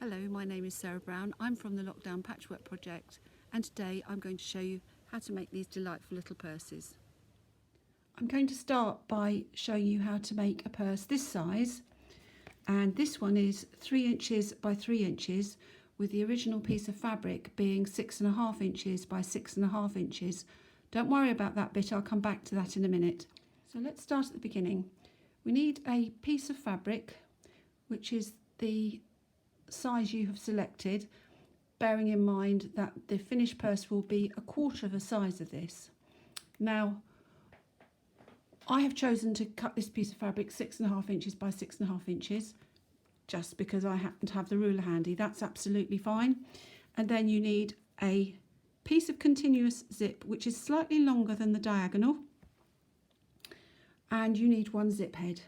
Hello, my name is Sarah Brown. I'm from the Lockdown Patchwork Project, and today I'm going to show you how to make these delightful little purses. I'm going to start by showing you how to make a purse this size, and this one is 3 inches by 3 inches, with the original piece of fabric being 6.5 inches by 6.5 inches. Don't worry about that bit, I'll come back to that in a minute. So let's start at the beginning. We need a piece of fabric, which is the size you have selected, bearing in mind that the finished purse will be 1/4 of the size of this. Now, I have chosen to cut this piece of fabric 6.5 inches by 6.5 inches, just because I happen to have the ruler handy. That's absolutely fine. And then you need a piece of continuous zip, which is slightly longer than the diagonal, and you need 1 zip head.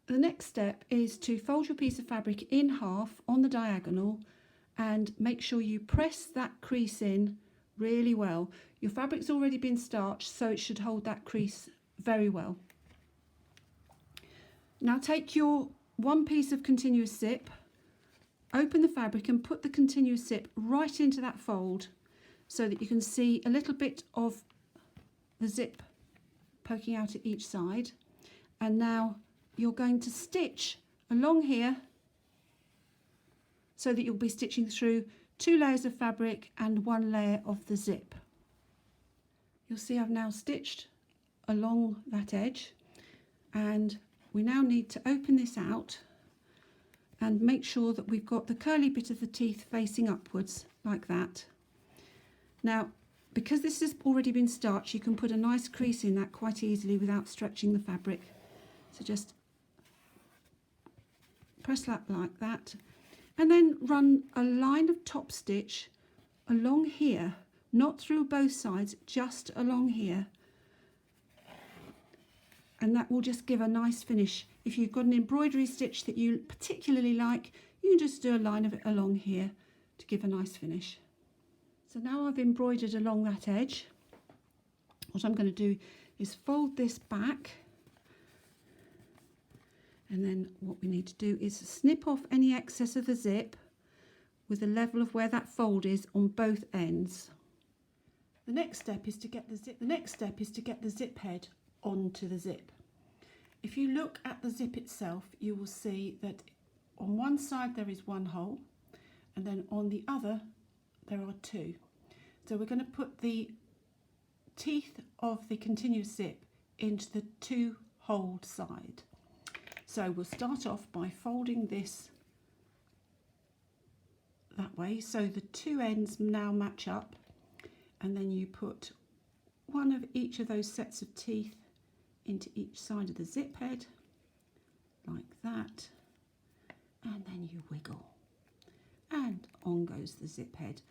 The next step is to fold your piece of fabric in half on the diagonal and make sure you press that crease in really well. Your fabric's already been starched, so it should hold that crease very well. Now take your 1 piece of continuous zip, open the fabric and put the continuous zip right into that fold so that you can see a little bit of the zip poking out at each side. And now you're going to stitch along here so that you'll be stitching through 2 layers of fabric and 1 layer of the zip. You'll see I've now stitched along that edge, and we now need to open this out and make sure that we've got the curly bit of the teeth facing upwards like that. Now, because this has already been starched, you can put a nice crease in that quite easily without stretching the fabric. So just press that like that, and then run a line of top stitch along here, not through both sides, just along here, and that will just give a nice finish. If you've got an embroidery stitch that you particularly like, you can just do a line of it along here to give a nice finish. So now I've embroidered along that edge, what I'm going to do is fold this back. And then what we need to do is snip off any excess of the zip with the level of where that fold is on both ends. The next step is to get the zip head onto the zip. If you look at the zip itself, you will see that on one side there is 1 hole, and then on the other there are 2. So we're going to put the teeth of the continuous zip into the 2-holed side. So we'll start off by folding this that way so the 2 ends now match up, and then you put 1 of each of those sets of teeth into each side of the zip head like that, and then you wiggle and on goes the zip head.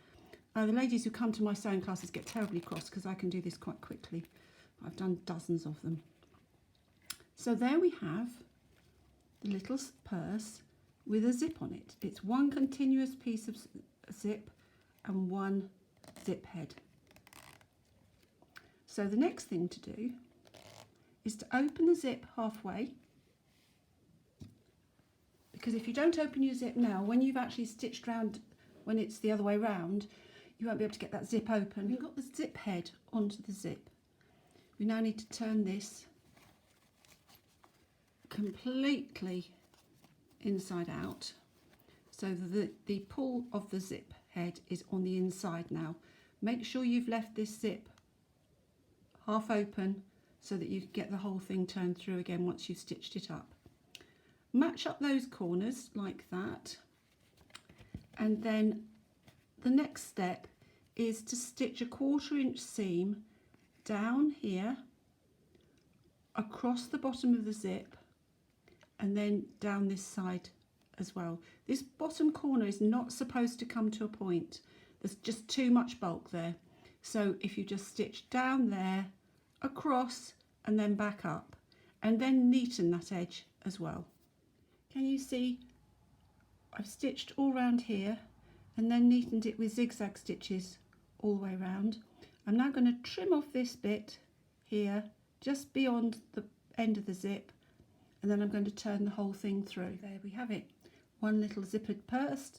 The ladies who come to my sewing classes get terribly cross because I can do this quite quickly. I've done dozens of them. So there we have the little purse with a zip on it. It's 1 continuous piece of zip and 1 zip head. So the next thing to do is to open the zip halfway, because if you don't open your zip now, when you've actually stitched round, when it's the other way round, you won't be able to get that zip open. We've got the zip head onto the zip. We now need to turn this completely inside out so that the pull of the zip head is on the inside now. Make sure you've left this zip half open so that you can get the whole thing turned through again once you've stitched it up. Match up those corners like that, and then the next step is to stitch a 1/4 inch seam down here across the bottom of the zip and then down this side as well. This bottom corner is not supposed to come to a point. There's just too much bulk there. So if you just stitch down there, across and then back up, and then neaten that edge as well. Can you see I've stitched all round here and then neatened it with zigzag stitches all the way around. I'm now going to trim off this bit here just beyond the end of the zip and then I'm going to turn the whole thing through. There we have it. One little zippered purse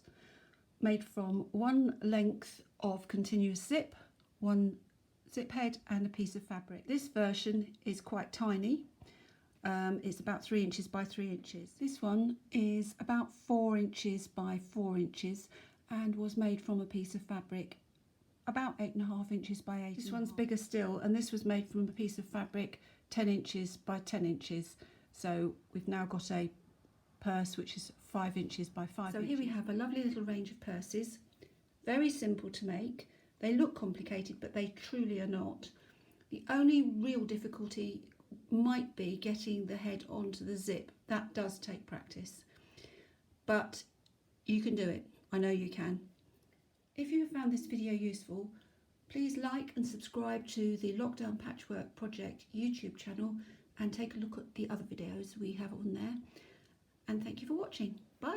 made from one length of continuous zip, one zip head and a piece of fabric. This version is quite tiny. It's about 3 inches by 3 inches. This one is about 4 inches by 4 inches and was made from a piece of fabric about 8.5 inches by 8. This one's bigger still, and this was made from a piece of fabric 10 inches by 10 inches. So we've now got a purse which is 5 inches by 5 inches. So here we have a lovely little range of purses. Very simple to make. They look complicated, but they truly are not. The only real difficulty might be getting the head onto the zip. That does take practice, but you can do it. I know you can. If you have found this video useful, please like and subscribe to the Lockdown Patchwork Project YouTube channel and take a look at the other videos we have on there. And thank you for watching. Bye.